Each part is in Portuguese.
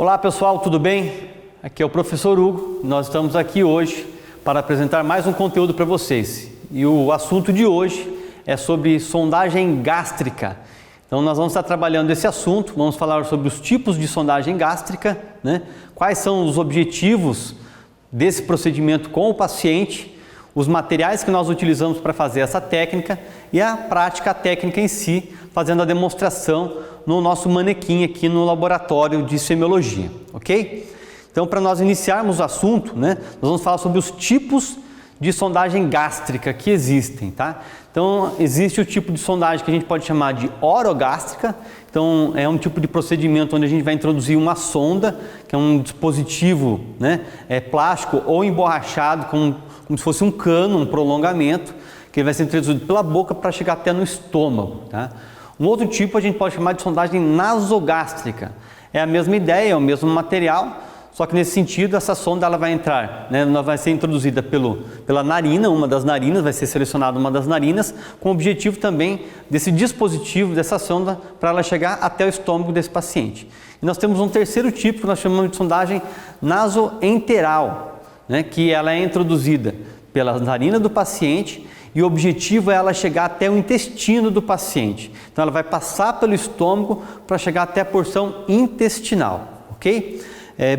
Olá pessoal, tudo bem? Aqui é o professor Hugo. Nós estamos aqui hoje para apresentar mais um conteúdo para vocês. E o assunto de hoje é sobre sondagem gástrica. Então nós vamos estar trabalhando esse assunto, vamos falar sobre os tipos de sondagem gástrica, né? Quais são os objetivos desse procedimento com o paciente, os materiais que nós utilizamos para fazer essa técnica e a prática técnica em si, fazendo a demonstração no nosso manequim aqui no laboratório de semiologia, ok? Então, para nós iniciarmos o assunto, né, nós vamos falar sobre os tipos de sondagem gástrica que existem, tá? Então, existe o tipo de sondagem que a gente pode chamar de orogástrica. Então, é um tipo de procedimento onde a gente vai introduzir uma sonda, que é um dispositivo, né, plástico ou emborrachado, como se fosse um cano, um prolongamento, que vai ser introduzido pela boca para chegar até no estômago, tá? Um outro tipo a gente pode chamar de sondagem nasogástrica. É a mesma ideia, é o mesmo material, só que nesse sentido essa sonda ela vai entrar, né, ela vai ser introduzida pela narina, uma das narinas, vai ser selecionada uma das narinas, com o objetivo também desse dispositivo, dessa sonda, para ela chegar até o estômago desse paciente. E nós temos um terceiro tipo que nós chamamos de sondagem nasoenteral, né, que ela é introduzida pela narina do paciente e o objetivo é ela chegar até o intestino do paciente. Então ela vai passar pelo estômago para chegar até a porção intestinal, ok?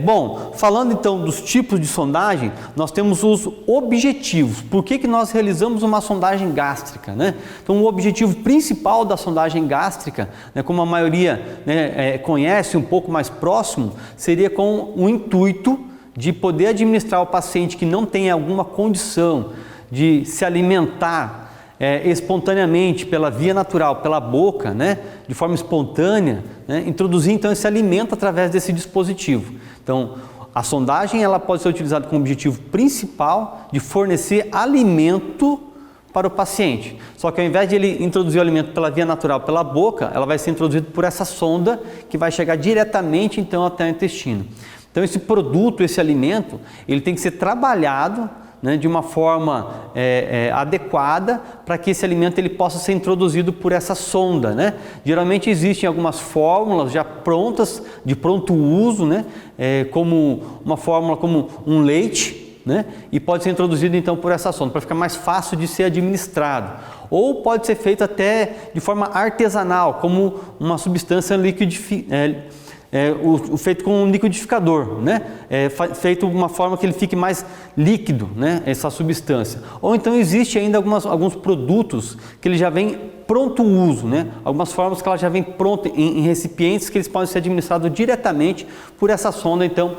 Bom, falando então dos tipos de sondagem, nós temos os objetivos. Por que nós realizamos uma sondagem gástrica, né? Então o objetivo principal da sondagem gástrica, né, como a maioria, né, conhece um pouco mais próximo, seria com o intuito de poder administrar ao paciente que não tem alguma condição de se alimentar espontaneamente pela via natural, pela boca, né, de forma espontânea, né, introduzir então esse alimento através desse dispositivo. Então, a sondagem ela pode ser utilizada com o objetivo principal de fornecer alimento para o paciente. Só que ao invés de ele introduzir o alimento pela via natural, pela boca, ela vai ser introduzida por essa sonda que vai chegar diretamente então até o intestino. Então esse produto, esse alimento, ele tem que ser trabalhado, né, de uma forma adequada para que esse alimento ele possa ser introduzido por essa sonda, né? Geralmente existem algumas fórmulas já prontas, de pronto uso, né? Como uma fórmula como um leite, né? E pode ser introduzido então por essa sonda, para ficar mais fácil de ser administrado. Ou pode ser feito até de forma artesanal, como uma substância feito com um liquidificador, né? Feito de uma forma que ele fique mais líquido, né? Essa substância. Ou então existe ainda alguns produtos que ele já vem pronto uso, né? Algumas formas que ela já vem pronta em recipientes que eles podem ser administrados diretamente por essa sonda, então,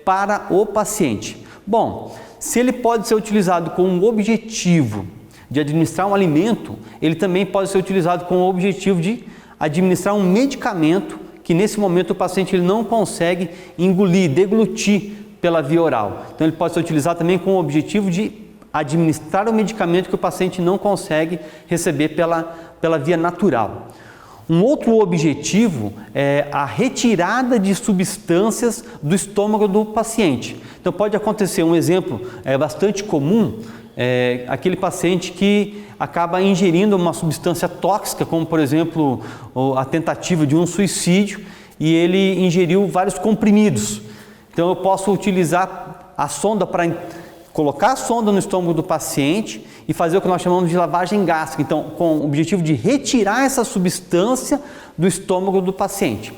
para o paciente. Bom, se ele pode ser utilizado com o objetivo de administrar um alimento, ele também pode ser utilizado com o objetivo de administrar um medicamento que nesse momento o paciente ele não consegue engolir, deglutir pela via oral. Então ele pode ser utilizado também com o objetivo de administrar o medicamento que o paciente não consegue receber pela via natural. Um outro objetivo é a retirada de substâncias do estômago do paciente. Então pode acontecer, um exemplo bastante comum, aquele paciente que acaba ingerindo uma substância tóxica, como por exemplo a tentativa de um suicídio, e ele ingeriu vários comprimidos. Então eu posso utilizar a sonda para colocar a sonda no estômago do paciente e fazer o que nós chamamos de lavagem gástrica, então com o objetivo de retirar essa substância do estômago do paciente.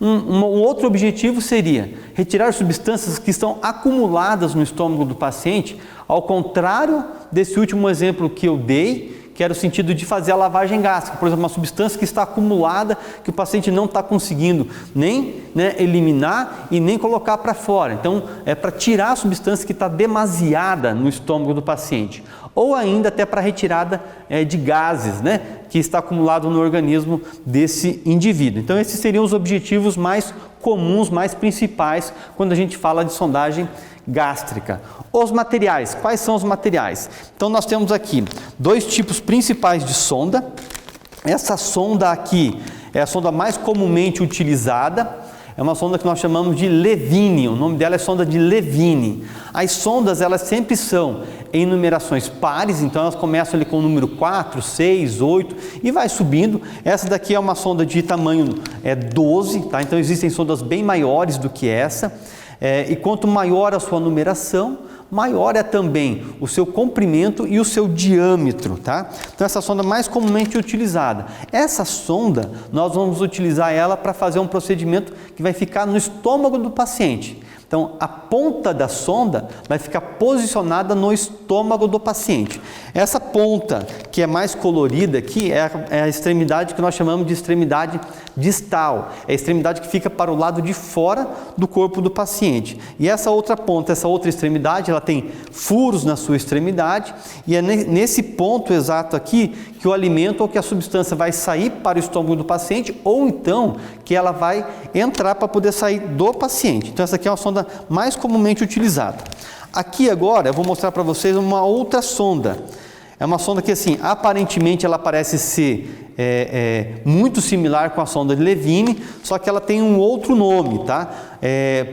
Um outro objetivo seria retirar substâncias que estão acumuladas no estômago do paciente, ao contrário desse último exemplo que eu dei, que era o sentido de fazer a lavagem gástrica, por exemplo, uma substância que está acumulada, que o paciente não está conseguindo nem, né, eliminar e nem colocar para fora. Então, é para tirar a substância que está demasiada no estômago do paciente. Ou ainda até para retirada de gases, né, que está acumulado no organismo desse indivíduo. Então, esses seriam os objetivos mais comuns, mais principais, quando a gente fala de sondagem gástrica. Os materiais, quais são os materiais? Então nós temos aqui dois tipos principais de sonda. Essa sonda aqui é a sonda mais comumente utilizada. é uma sonda que nós chamamos de Levine, o nome dela é sonda de Levine. As sondas, elas sempre são em numerações pares, então elas começam ali com o número 4, 6, 8 e vai subindo. Essa daqui é uma sonda de tamanho 12, tá? Então existem sondas bem maiores do que essa, e quanto maior a sua numeração, maior é também o seu comprimento e o seu diâmetro, tá? Então essa sonda mais comumente utilizada. Essa sonda, nós vamos utilizar ela para fazer um procedimento que vai ficar no estômago do paciente. Então, a ponta da sonda vai ficar posicionada no estômago do paciente. Essa ponta, que é mais colorida aqui, é a extremidade que nós chamamos de extremidade distal. É a extremidade que fica para o lado de fora do corpo do paciente. E essa outra ponta, essa outra extremidade, ela tem furos na sua extremidade, e é nesse ponto exato aqui que o alimento ou que a substância vai sair para o estômago do paciente, ou então que ela vai entrar para poder sair do paciente. Então essa aqui é uma sonda mais comumente utilizada. Aqui agora eu vou mostrar para vocês uma outra sonda. É uma sonda que, assim, aparentemente ela parece ser muito similar com a sonda de Levine, só que ela tem um outro nome, tá?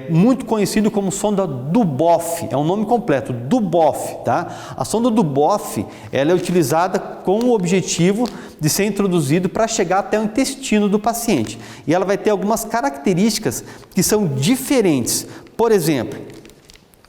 Muito conhecido como sonda Duboff, é um nome completo, Duboff, tá? A sonda Duboff, ela é utilizada com o objetivo de ser introduzido para chegar até o intestino do paciente. E ela vai ter algumas características que são diferentes. Por exemplo,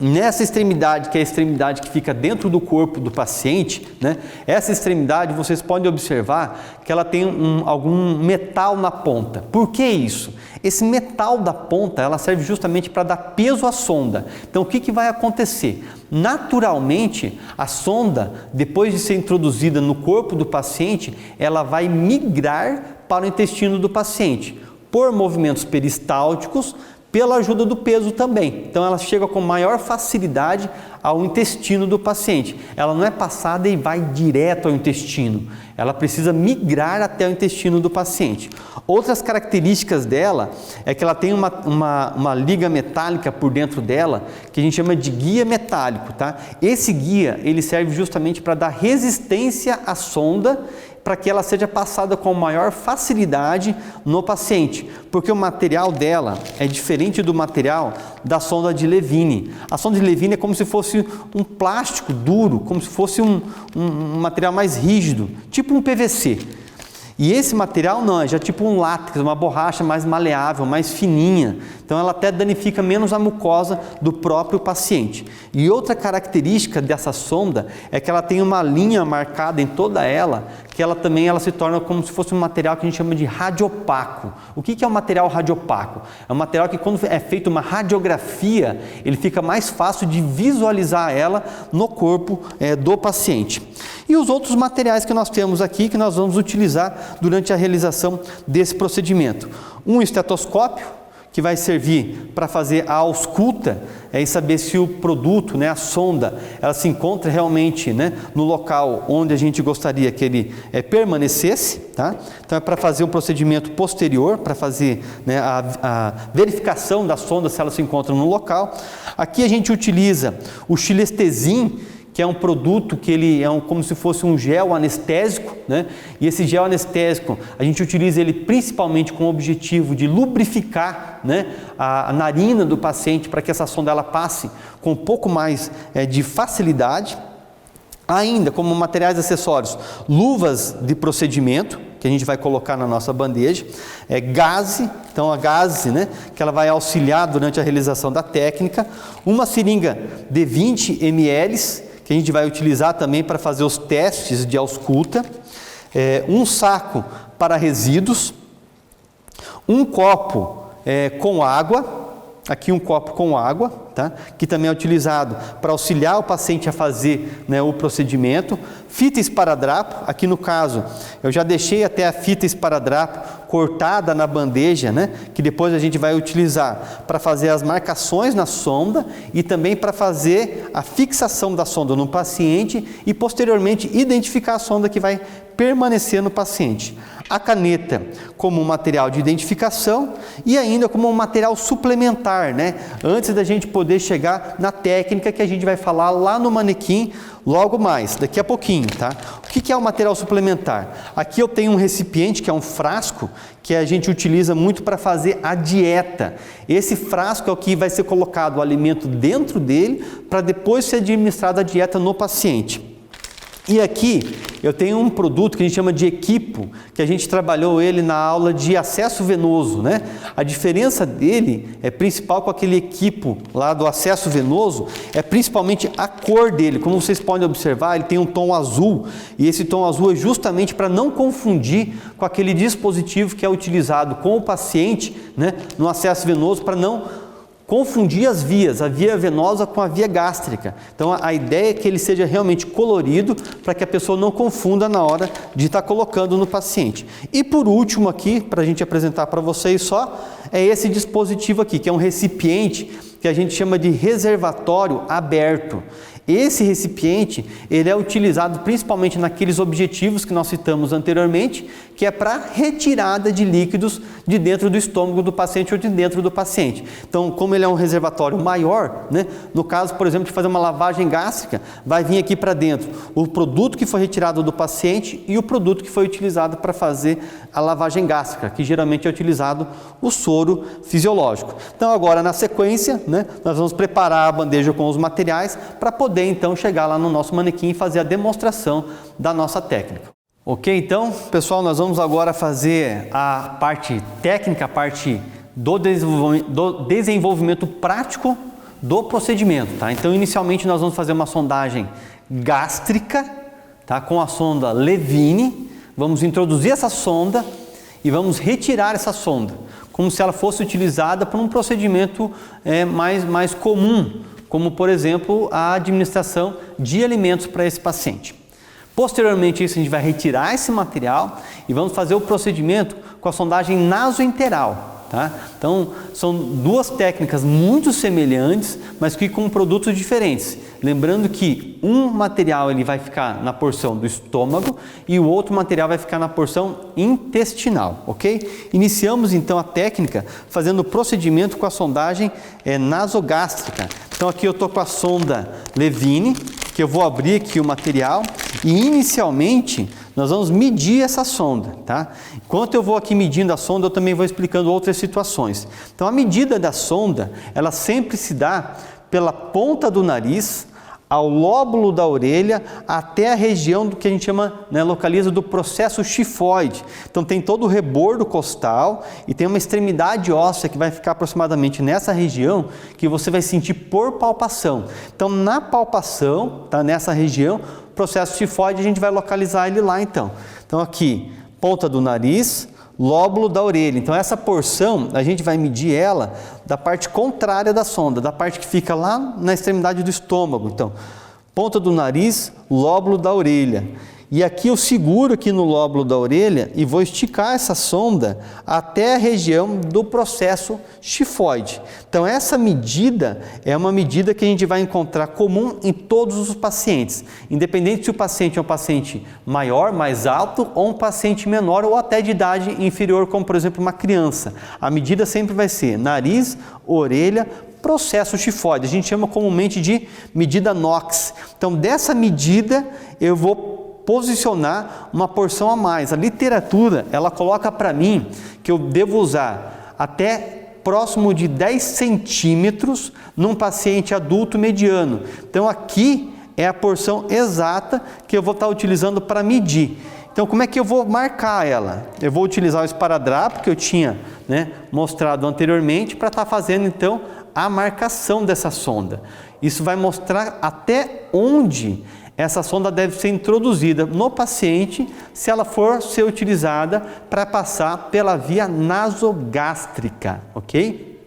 nessa extremidade, que é a extremidade que fica dentro do corpo do paciente, né? Essa extremidade, vocês podem observar que ela tem algum metal na ponta. Por que isso? Esse metal da ponta, ela serve justamente para dar peso à sonda. Então, o que vai acontecer? Naturalmente, a sonda, depois de ser introduzida no corpo do paciente, ela vai migrar para o intestino do paciente, por movimentos peristálticos, pela ajuda do peso também. Então ela chega com maior facilidade ao intestino do paciente. Ela não é passada e vai direto ao intestino. Ela precisa migrar até o intestino do paciente. Outras características dela é que ela tem uma liga metálica por dentro dela, que a gente chama de guia metálico, tá? Esse guia, ele serve justamente para dar resistência à sonda, para que ela seja passada com maior facilidade no paciente, porque o material dela é diferente do material da sonda de Levine. A sonda de Levine é como se fosse um plástico duro, como se fosse um material mais rígido, tipo um PVC. E esse material não, é já tipo um látex, uma borracha mais maleável, mais fininha. Então ela até danifica menos a mucosa do próprio paciente. E outra característica dessa sonda é que ela tem uma linha marcada em toda ela, que ela se torna como se fosse um material que a gente chama de radiopaco. O que é um material radiopaco? É um material que, quando é feita uma radiografia, ele fica mais fácil de visualizar ela no corpo do paciente. E os outros materiais que nós temos aqui, que nós vamos utilizar durante a realização desse procedimento. Um estetoscópio, que vai servir para fazer a ausculta e saber se o produto, né, a sonda, ela se encontra realmente, né, no local onde a gente gostaria que ele permanecesse, tá? Então é para fazer um procedimento posterior, para fazer, né, a verificação da sonda se ela se encontra no local. Aqui a gente utiliza o xilestesim, que é um produto que ele é como se fosse um gel anestésico, né? E esse gel anestésico, a gente utiliza ele principalmente com o objetivo de lubrificar, né, a narina do paciente, para que essa sonda ela passe com um pouco mais de facilidade. Ainda, como materiais acessórios, luvas de procedimento, que a gente vai colocar na nossa bandeja, gaze, então a gaze, né, que ela vai auxiliar durante a realização da técnica, uma seringa de 20 ml, que a gente vai utilizar também para fazer os testes de ausculta, um saco para resíduos, um copo com água, aqui um copo com água, tá? Que também é utilizado para auxiliar o paciente a fazer, né, o procedimento. Fita esparadrapo, aqui no caso eu já deixei até a fita esparadrapo cortada na bandeja, né, que depois a gente vai utilizar para fazer as marcações na sonda e também para fazer a fixação da sonda no paciente e posteriormente identificar a sonda que vai permanecer no paciente. A caneta como um material de identificação e ainda como um material suplementar, né? Antes da gente poder chegar na técnica que a gente vai falar lá no manequim logo mais, daqui a pouquinho, tá? O que é o material suplementar? Aqui eu tenho um recipiente, que é um frasco, que a gente utiliza muito para fazer a dieta. Esse frasco é o que vai ser colocado o alimento dentro dele para depois ser administrada a dieta no paciente. E aqui eu tenho um produto que a gente chama de Equipo, que a gente trabalhou ele na aula de acesso venoso, né? A diferença dele é principal com aquele Equipo lá do acesso venoso, é principalmente a cor dele. Como vocês podem observar, ele tem um tom azul, e esse tom azul é justamente para não confundir com aquele dispositivo que é utilizado com o paciente, né, no acesso venoso, para não confundir as vias, a via venosa com a via gástrica. Então a ideia é que ele seja realmente colorido para que a pessoa não confunda na hora de estar colocando no paciente. E por último aqui, para a gente apresentar para vocês só, é esse dispositivo aqui, que é um recipiente que a gente chama de reservatório aberto. Esse recipiente, ele é utilizado principalmente naqueles objetivos que nós citamos anteriormente, que é para retirada de líquidos de dentro do estômago do paciente ou de dentro do paciente. Então, como ele é um reservatório maior, né, no caso, por exemplo, de fazer uma lavagem gástrica, vai vir aqui para dentro o produto que foi retirado do paciente e o produto que foi utilizado para fazer a lavagem gástrica, que geralmente é utilizado o soro fisiológico. Então, agora, na sequência, né, nós vamos preparar a bandeja com os materiais para poder então chegar lá no nosso manequim e fazer a demonstração da nossa técnica. Ok, então, pessoal, nós vamos agora fazer a parte técnica, a parte do desenvolvimento prático do procedimento, tá? Então, inicialmente nós vamos fazer uma sondagem gástrica, tá? Com a sonda Levine. Vamos introduzir essa sonda e vamos retirar essa sonda, como se ela fosse utilizada para um procedimento mais comum, como, por exemplo, a administração de alimentos para esse paciente. Posteriormente a isso, a gente vai retirar esse material e vamos fazer o procedimento com a sondagem nasoenteral, tá? Então, são duas técnicas muito semelhantes, mas que com produtos diferentes. Lembrando que um material ele vai ficar na porção do estômago e o outro material vai ficar na porção intestinal, ok? Iniciamos então a técnica fazendo o procedimento com a sondagem nasogástrica. Então aqui eu estou com a sonda Levine, que eu vou abrir aqui o material e inicialmente nós vamos medir essa sonda, tá? Enquanto eu vou aqui medindo a sonda, eu também vou explicando outras situações. Então a medida da sonda, ela sempre se dá pela ponta do nariz, ao lóbulo da orelha, até a região do que a gente chama, né, localiza do processo xifoide. Então tem todo o rebordo costal e tem uma extremidade óssea que vai ficar aproximadamente nessa região que você vai sentir por palpação. Então na palpação, tá, nessa região, processo xifoide, a gente vai localizar ele lá então. Então aqui, ponta do nariz, lóbulo da orelha. Então essa porção a gente vai medir ela da parte contrária da sonda, da parte que fica lá na extremidade do estômago. Então, ponta do nariz, lóbulo da orelha. E aqui eu seguro aqui no lóbulo da orelha e vou esticar essa sonda até a região do processo xifoide. Então essa medida é uma medida que a gente vai encontrar comum em todos os pacientes, independente se o paciente é um paciente maior, mais alto, ou um paciente menor ou até de idade inferior, como por exemplo uma criança. A medida sempre vai ser nariz, orelha, processo xifoide. A gente chama comumente de medida Knox. Então dessa medida eu vou posicionar uma porção a mais. A literatura, ela coloca para mim que eu devo usar até próximo de 10 centímetros num paciente adulto mediano. Então aqui é a porção exata que eu vou estar utilizando para medir. Então como é que eu vou marcar ela? Eu vou utilizar o esparadrapo que eu tinha, né, mostrado anteriormente para estar fazendo então a marcação dessa sonda. Isso vai mostrar até onde essa sonda deve ser introduzida no paciente se ela for ser utilizada para passar pela via nasogástrica, ok?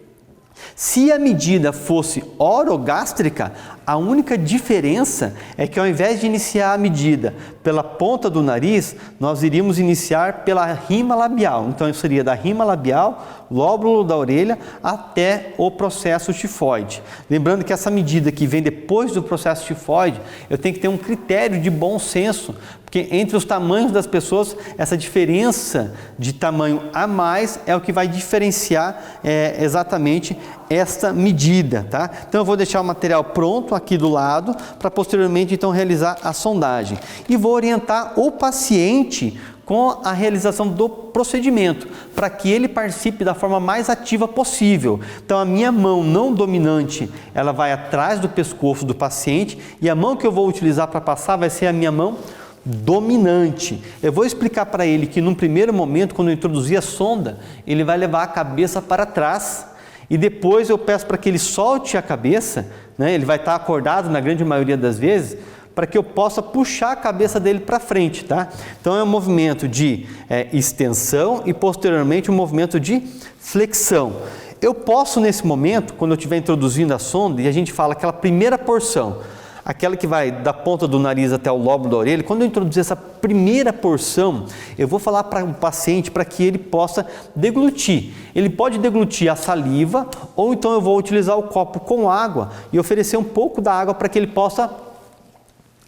Se a medida fosse orogástrica, A única diferença é que ao invés de iniciar a medida pela ponta do nariz, nós iríamos iniciar pela rima labial. Então, isso seria da rima labial, lóbulo da orelha, até o processo tifoide. Lembrando que essa medida que vem depois do processo tifoide, eu tenho que ter um critério de bom senso, porque entre os tamanhos das pessoas, essa diferença de tamanho a mais é o que vai diferenciar exatamente esta medida, tá? Então eu vou deixar o material pronto aqui do lado, para posteriormente então realizar a sondagem. E vou orientar o paciente com a realização do procedimento, para que ele participe da forma mais ativa possível. Então a minha mão não dominante, ela vai atrás do pescoço do paciente, e a mão que eu vou utilizar para passar vai ser a minha mão dominante. Eu vou explicar para ele que num primeiro momento, quando eu introduzir a sonda, ele vai levar a cabeça para trás, e depois eu peço para que ele solte a cabeça, né? Ele vai estar acordado na grande maioria das vezes, para que eu possa puxar a cabeça dele para frente, tá? Então é um movimento de extensão e posteriormente um movimento de flexão. Eu posso nesse momento, quando eu estiver introduzindo a sonda, e a gente fala aquela primeira porção, aquela que vai da ponta do nariz até o lóbulo da orelha, quando eu introduzir essa primeira porção, eu vou falar para o paciente para que ele possa deglutir. Ele pode deglutir a saliva, ou então eu vou utilizar o copo com água e oferecer um pouco da água para que ele possa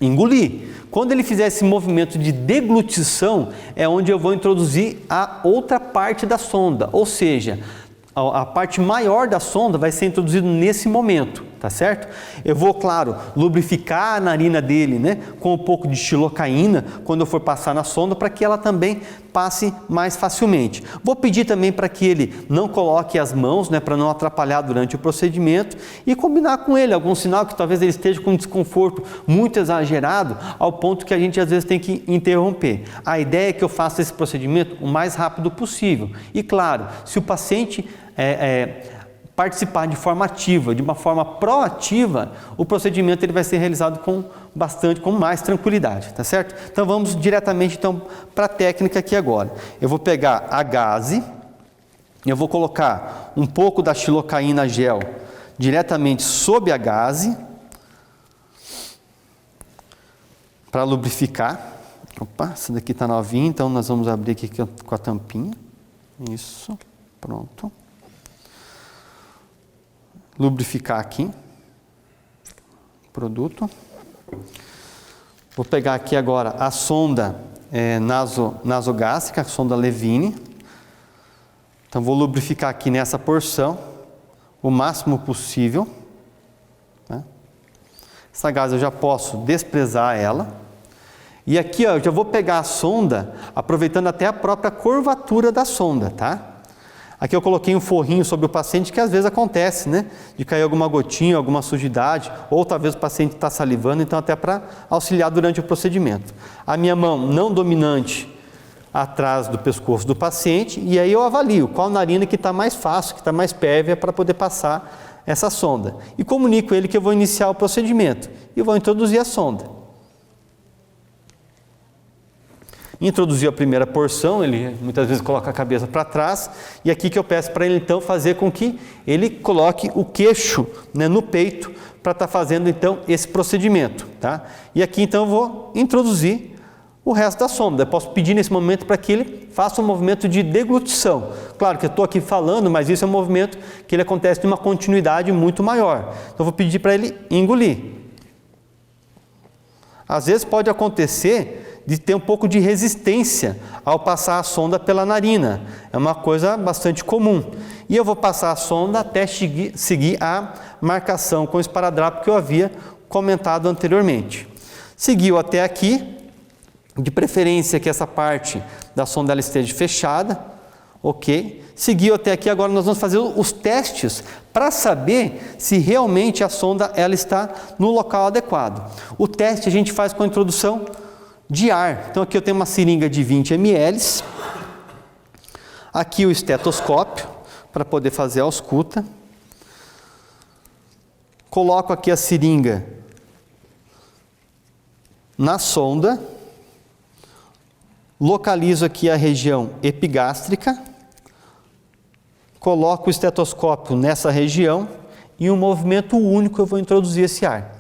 engolir. Quando ele fizer esse movimento de deglutição, é onde eu vou introduzir a outra parte da sonda, ou seja, a parte maior da sonda vai ser introduzida nesse momento, tá certo? Eu vou, claro, lubrificar a narina dele, né, com um pouco de xilocaína quando eu for passar na sonda, para que ela também passe mais facilmente. Vou pedir também para que ele não coloque as mãos, né, para não atrapalhar durante o procedimento, e combinar com ele algum sinal que talvez ele esteja com um desconforto muito exagerado, ao ponto que a gente às vezes tem que interromper. A ideia é que eu faça esse procedimento o mais rápido possível. E claro, se o paciente participar de forma ativa, de uma forma proativa, o procedimento ele vai ser realizado com mais tranquilidade, tá certo? Então vamos diretamente então para a técnica aqui agora. Eu vou pegar a gaze, eu vou colocar um pouco da xilocaína gel diretamente sob a gaze para lubrificar. Opa, essa daqui está novinha, então nós vamos abrir aqui com a tampinha. Isso, pronto. Lubrificar aqui produto. Vou pegar aqui agora a sonda nasogástrica, a sonda Levine. Então vou lubrificar aqui nessa porção o máximo possível, né? Essa gaze eu já posso desprezar ela. E aqui, ó, eu já vou pegar a sonda, aproveitando até a própria curvatura da sonda, tá? Aqui eu coloquei um forrinho sobre o paciente, que às vezes acontece, né? De cair alguma gotinha, alguma sujidade, ou talvez o paciente está salivando, então até para auxiliar durante o procedimento. A minha mão não dominante atrás do pescoço do paciente, e aí eu avalio qual narina que está mais fácil, que está mais pérvia para poder passar essa sonda. E comunico ele que eu vou iniciar o procedimento e vou introduzir a sonda. Introduziu a primeira porção, ele muitas vezes coloca a cabeça para trás, e aqui que eu peço para ele então fazer com que ele coloque o queixo, né, no peito, para estar fazendo então esse procedimento, tá? E aqui então eu vou introduzir o resto da sonda. Eu posso pedir nesse momento para que ele faça um movimento de deglutição. Claro que eu estou aqui falando, mas isso é um movimento que ele acontece de uma continuidade muito maior. Então eu vou pedir para ele engolir. Às vezes pode acontecer de ter um pouco de resistência ao passar a sonda pela narina. É uma coisa bastante comum. E eu vou passar a sonda até seguir a marcação com o esparadrapo que eu havia comentado anteriormente. Seguiu até aqui, de preferência que essa parte da sonda ela esteja fechada, ok? Seguiu até aqui, agora nós vamos fazer os testes para saber se realmente a sonda ela está no local adequado. O teste a gente faz com a introdução de ar. Então aqui eu tenho uma seringa de 20 ml, aqui o estetoscópio para poder fazer a ausculta. Coloco aqui a seringa na sonda, localizo aqui a região epigástrica, coloco o estetoscópio nessa região e em um movimento único eu vou introduzir esse ar.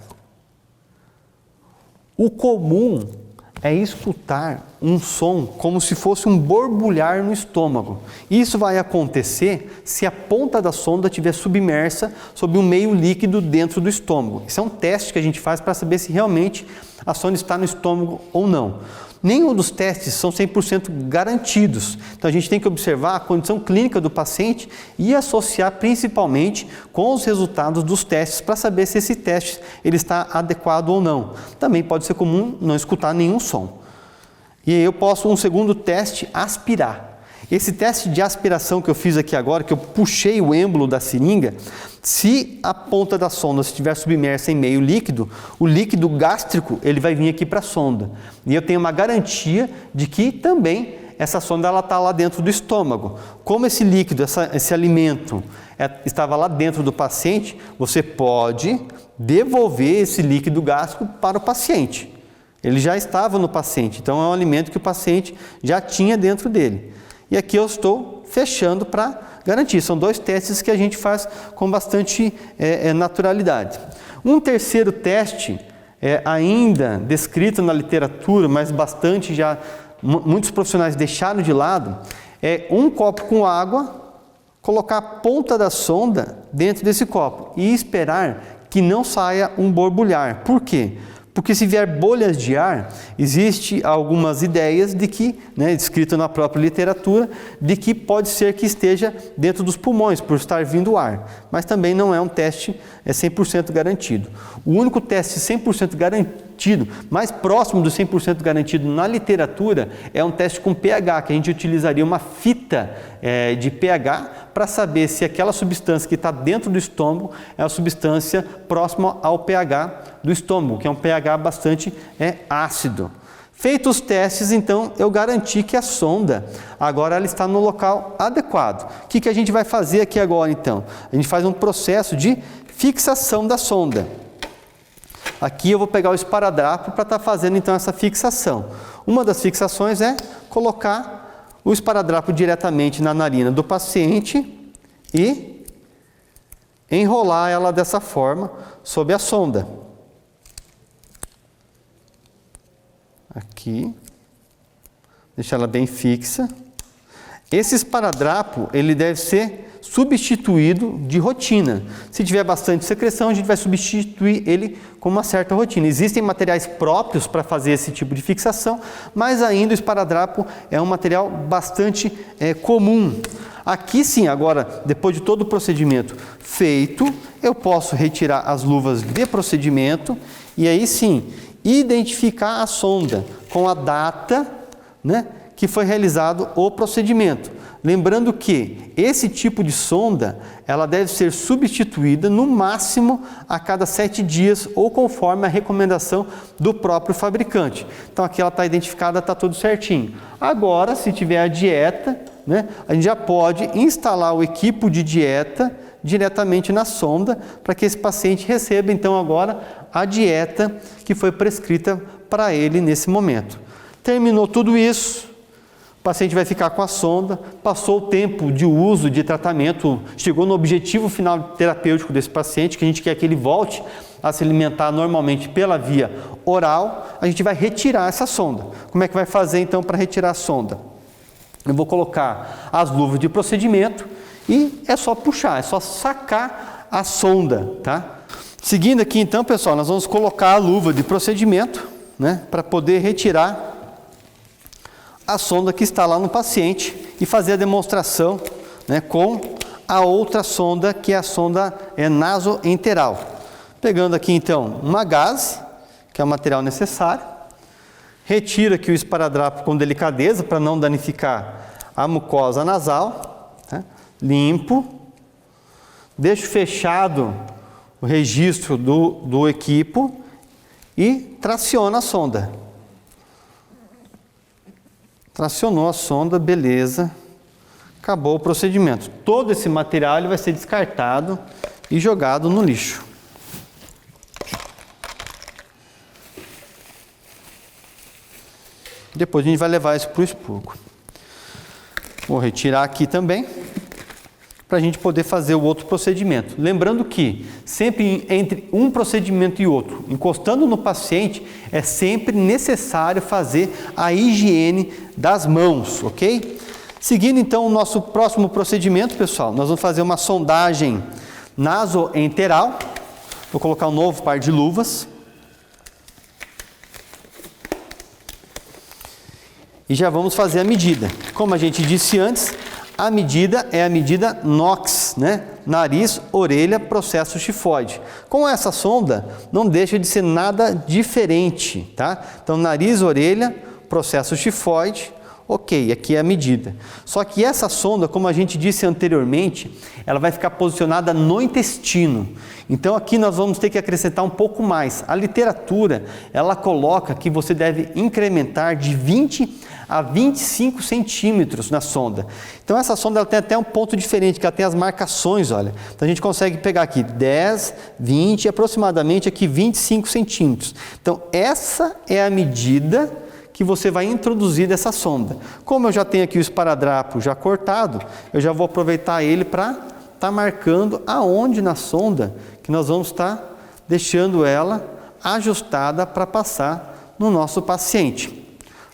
O comum é escutar um som como se fosse um borbulhar no estômago. Isso vai acontecer se a ponta da sonda estiver submersa sob um meio líquido dentro do estômago. Isso é um teste que a gente faz para saber se realmente a sonda está no estômago ou não. Nenhum dos testes são 100% garantidos. Então a gente tem que observar a condição clínica do paciente e associar principalmente com os resultados dos testes para saber se esse teste ele está adequado ou não. Também pode ser comum não escutar nenhum som. E eu posso, um segundo teste, aspirar. Esse teste de aspiração que eu fiz aqui agora, que eu puxei o êmbolo da seringa, se a ponta da sonda estiver submersa em meio líquido, o líquido gástrico ele vai vir aqui para a sonda. E eu tenho uma garantia de que também essa sonda está lá dentro do estômago. Como esse líquido, esse alimento estava lá dentro do paciente, você pode devolver esse líquido gástrico para o paciente. Ele já estava no paciente, então é um alimento que o paciente já tinha dentro dele. E aqui eu estou fechando para garantir. São dois testes que a gente faz com bastante naturalidade. Um terceiro teste, ainda descrito na literatura, mas bastante já, muitos profissionais deixaram de lado, é um copo com água, colocar a ponta da sonda dentro desse copo e esperar que não saia um borbulhar. Por quê? Porque se vier bolhas de ar, existe algumas ideias de que, escrito na própria literatura, de que pode ser que esteja dentro dos pulmões, por estar vindo ar. Mas também não é um teste 100% garantido. O único teste 100% garantido, mais próximo do 100% garantido na literatura, é um teste com pH, que a gente utilizaria uma fita de pH para saber se aquela substância que está dentro do estômago é a substância próxima ao pH do estômago, que é um pH bastante ácido. Feitos os testes, então, eu garanti que a sonda agora ela está no local adequado. O que a gente vai fazer aqui agora, então? A gente faz um processo de fixação da sonda. Aqui eu vou pegar o esparadrapo para estar fazendo, então, essa fixação. Uma das fixações é colocar o esparadrapo diretamente na narina do paciente e enrolar ela dessa forma sob a sonda. Aqui, deixar ela bem fixa. Esse esparadrapo, ele deve ser substituído de rotina. Se tiver bastante secreção, a gente vai substituir ele com uma certa rotina. Existem materiais próprios para fazer esse tipo de fixação, mas ainda o esparadrapo é um material bastante comum. Aqui sim, agora, depois de todo o procedimento feito, eu posso retirar as luvas de procedimento e aí sim, identificar a sonda com a data, que foi realizado o procedimento. Lembrando que esse tipo de sonda, ela deve ser substituída no máximo a cada 7 dias ou conforme a recomendação do próprio fabricante. Então aqui ela está identificada, está tudo certinho. Agora, se tiver a dieta, a gente já pode instalar o equipo de dieta diretamente na sonda para que esse paciente receba então agora a dieta que foi prescrita para ele nesse momento. Terminou tudo isso, o paciente vai ficar com a sonda, passou o tempo de uso, de tratamento, chegou no objetivo final terapêutico desse paciente, que a gente quer que ele volte a se alimentar normalmente pela via oral, a gente vai retirar essa sonda. Como é que vai fazer então para retirar a sonda? Eu vou colocar as luvas de procedimento e é só puxar, é só sacar a sonda, tá? Seguindo aqui então, pessoal, nós vamos colocar a luva de procedimento, para poder retirar a sonda que está lá no paciente e fazer a demonstração com a outra sonda, que é a sonda nasoenteral. Pegando aqui então uma gaze, que é o material necessário, retiro aqui o esparadrapo com delicadeza para não danificar a mucosa nasal, limpo, deixo fechado o registro do equipo e traciono a sonda. Tracionou a sonda, beleza, acabou o procedimento. Todo esse material ele vai ser descartado e jogado no lixo. Depois a gente vai levar isso para o expurgo. Vou retirar aqui também, para a gente poder fazer o outro procedimento. Lembrando que sempre entre um procedimento e outro, encostando no paciente, é sempre necessário fazer a higiene das mãos, ok? Seguindo então o nosso próximo procedimento, pessoal, nós vamos fazer uma sondagem nasoenteral. Vou colocar um novo par de luvas. E já vamos fazer a medida. Como a gente disse antes, a medida é a medida NOx, né? Nariz, orelha, processo tifoide. Com essa sonda, não deixa de ser nada diferente, tá? Então, nariz, orelha, processo tifoide, ok, aqui é a medida. Só que essa sonda, como a gente disse anteriormente, ela vai ficar posicionada no intestino. Então aqui nós vamos ter que acrescentar um pouco mais. A literatura, ela coloca que você deve incrementar de 20 a 25 centímetros na sonda. Então essa sonda ela tem até um ponto diferente, que ela tem as marcações, olha. Então a gente consegue pegar aqui 10, 20 e aproximadamente aqui 25 centímetros. Então essa é a medida que você vai introduzir dessa sonda. Como eu já tenho aqui o esparadrapo já cortado, eu já vou aproveitar ele para estar marcando aonde na sonda que nós vamos estar deixando ela ajustada para passar no nosso paciente.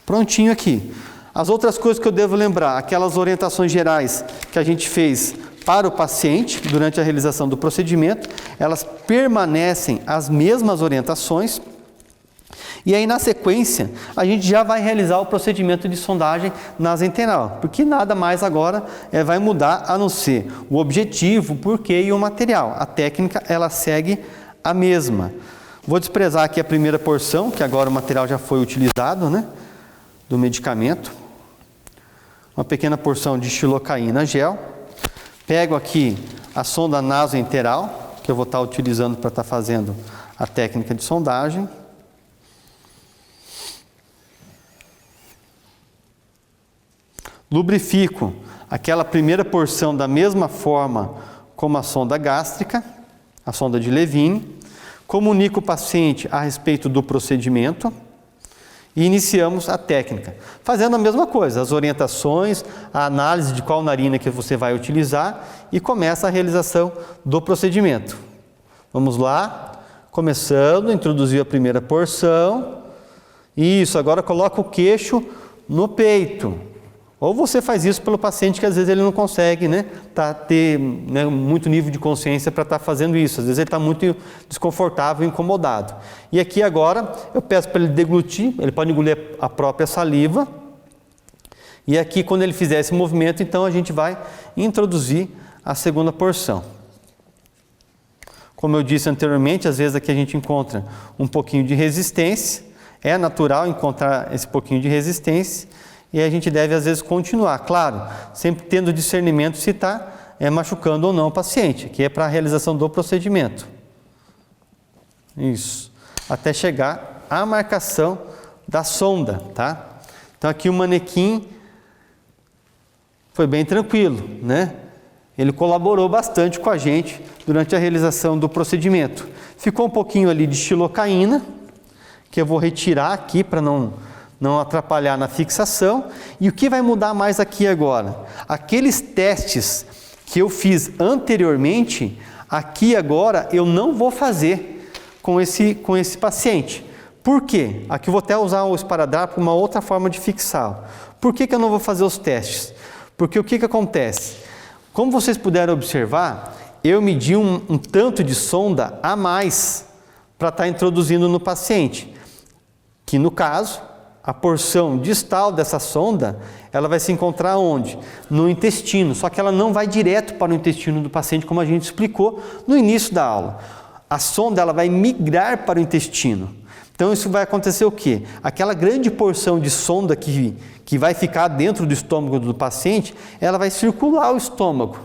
Prontinho aqui. As outras coisas que eu devo lembrar, aquelas orientações gerais que a gente fez para o paciente durante a realização do procedimento, elas permanecem as mesmas orientações. E aí, na sequência, a gente já vai realizar o procedimento de sondagem nasoenteral, porque nada mais agora vai mudar a não ser o objetivo, o porquê e o material. A técnica, ela segue a mesma. Vou desprezar aqui a primeira porção, que agora o material já foi utilizado, né, do medicamento. Uma pequena porção de xilocaína gel. Pego aqui a sonda nasoenteral, que eu vou estar utilizando para estar fazendo a técnica de sondagem. Lubrifico aquela primeira porção da mesma forma como a sonda gástrica, a sonda de Levine. Comunico o paciente a respeito do procedimento e iniciamos a técnica. Fazendo a mesma coisa, as orientações, a análise de qual narina que você vai utilizar e começa a realização do procedimento. Vamos lá, começando, introduziu a primeira porção. Isso, agora coloca o queixo no peito. Ou você faz isso pelo paciente que às vezes ele não consegue, né, ter muito nível de consciência para estar fazendo isso. Às vezes ele está muito desconfortável, incomodado. E aqui agora eu peço para ele deglutir, ele pode engolir a própria saliva. E aqui quando ele fizer esse movimento, então a gente vai introduzir a segunda porção. Como eu disse anteriormente, às vezes aqui a gente encontra um pouquinho de resistência. É natural encontrar esse pouquinho de resistência. E a gente deve, às vezes, continuar, claro, sempre tendo discernimento se está machucando ou não o paciente, que é para a realização do procedimento. Isso. Até chegar à marcação da sonda, tá? Então, aqui o manequim foi bem tranquilo, né? Ele colaborou bastante com a gente durante a realização do procedimento. Ficou um pouquinho ali de xilocaína, que eu vou retirar aqui para não atrapalhar na fixação. E o que vai mudar mais aqui agora? Aqueles testes que eu fiz anteriormente, aqui agora eu não vou fazer com esse paciente. Por quê? Aqui eu vou até usar o esparadrapo como uma outra forma de fixar. Por que eu não vou fazer os testes? Porque o que acontece? Como vocês puderam observar, eu medi um tanto de sonda a mais para estar introduzindo no paciente, que no caso, a porção distal dessa sonda, ela vai se encontrar onde? No intestino, só que ela não vai direto para o intestino do paciente, como a gente explicou no início da aula. A sonda ela vai migrar para o intestino. Então isso vai acontecer o quê? Aquela grande porção de sonda que vai ficar dentro do estômago do paciente, ela vai circular o estômago.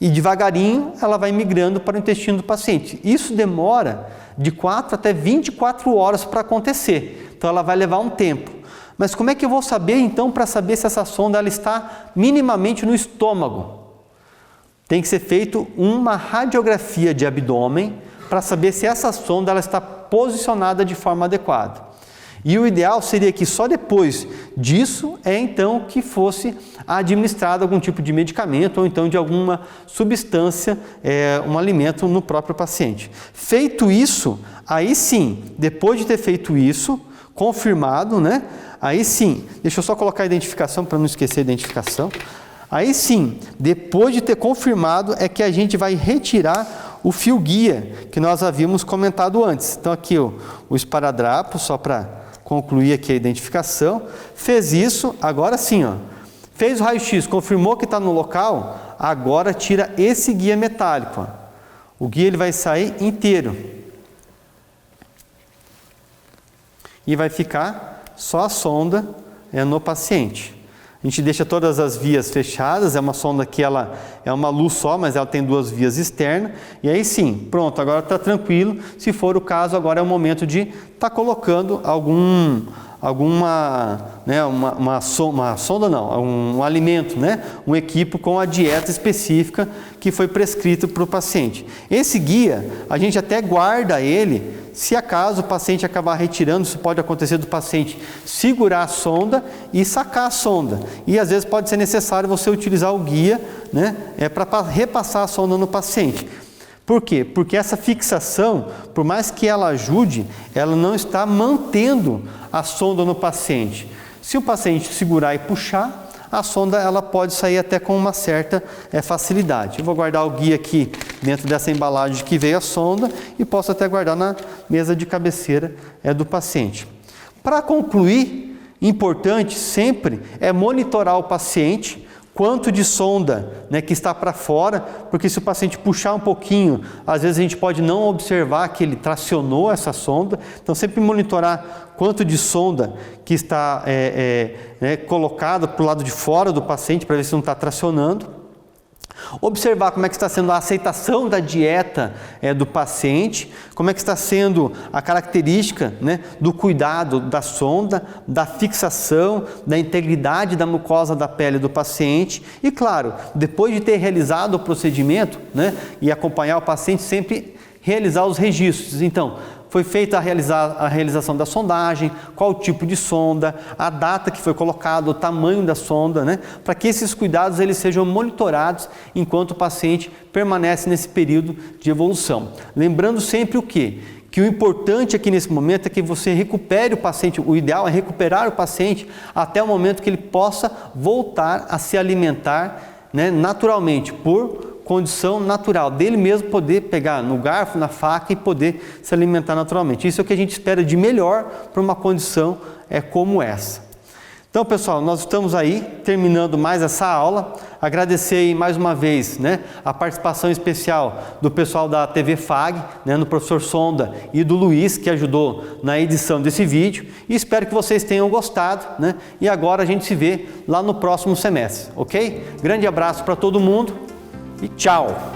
E devagarinho ela vai migrando para o intestino do paciente. Isso demora de 4 até 24 horas para acontecer. Então ela vai levar um tempo. Mas como é que eu vou saber então para saber se essa sonda ela está minimamente no estômago? Tem que ser feito uma radiografia de abdômen para saber se essa sonda ela está posicionada de forma adequada. E o ideal seria que só depois disso então que fosse administrado algum tipo de medicamento ou então de alguma substância, um alimento no próprio paciente. Feito isso, aí sim, depois de ter feito isso, confirmado, né? Aí sim, deixa eu só colocar a identificação para não esquecer a identificação. Aí sim, depois de ter confirmado é que a gente vai retirar o fio guia que nós havíamos comentado antes. Então aqui o esparadrapo, só para concluir aqui a identificação, fez isso, agora sim, ó, fez o raio-x, confirmou que está no local, agora tira esse guia metálico. Ó. O guia ele vai sair inteiro. E vai ficar só a sonda no paciente. A gente deixa todas as vias fechadas, é uma sonda que ela é uma luz só, mas ela tem 2 vias externas, e aí sim, pronto, agora está tranquilo, se for o caso, agora é o momento de estar colocando uma sonda não, um alimento, né? Um equipo com a dieta específica que foi prescrito para o paciente. Esse guia, a gente até guarda ele, se acaso o paciente acabar retirando, isso pode acontecer do paciente segurar a sonda e sacar a sonda. E às vezes pode ser necessário você utilizar o guia, né? Para repassar a sonda no paciente. Por quê? Porque essa fixação, por mais que ela ajude, ela não está mantendo a sonda no paciente. Se o paciente segurar e puxar, a sonda ela pode sair até com uma certa facilidade. Eu vou guardar o guia aqui dentro dessa embalagem que veio a sonda e posso até guardar na mesa de cabeceira do paciente. Para concluir, importante sempre é monitorar o paciente, quanto de sonda, né, que está para fora, porque se o paciente puxar um pouquinho, às vezes a gente pode não observar que ele tracionou essa sonda, então sempre monitorar quanto de sonda que está colocada para o lado de fora do paciente, para ver se não está tracionando. Observar como é que está sendo a aceitação da dieta do paciente, como é que está sendo a característica, né, do cuidado da sonda, da fixação, da integridade da mucosa da pele do paciente e, claro, depois de ter realizado o procedimento, né, e acompanhar o paciente, sempre realizar os registros. Então, foi feita a realização da sondagem, qual o tipo de sonda, a data que foi colocada, o tamanho da sonda, né? Para que esses cuidados eles sejam monitorados enquanto o paciente permanece nesse período de evolução. Lembrando sempre o quê? Que o importante aqui nesse momento é que você recupere o paciente, o ideal é recuperar o paciente até o momento que ele possa voltar a se alimentar, né, naturalmente, por condição natural, dele mesmo poder pegar no garfo, na faca e poder se alimentar naturalmente. Isso é o que a gente espera de melhor para uma condição como essa. Então, pessoal, nós estamos aí terminando mais essa aula. Agradecer aí mais uma vez, né, a participação especial do pessoal da TV FAG, né, do professor Sonda e do Luiz, que ajudou na edição desse vídeo. E espero que vocês tenham gostado, né? E agora a gente se vê lá no próximo semestre, ok? Grande abraço para todo mundo. E tchau!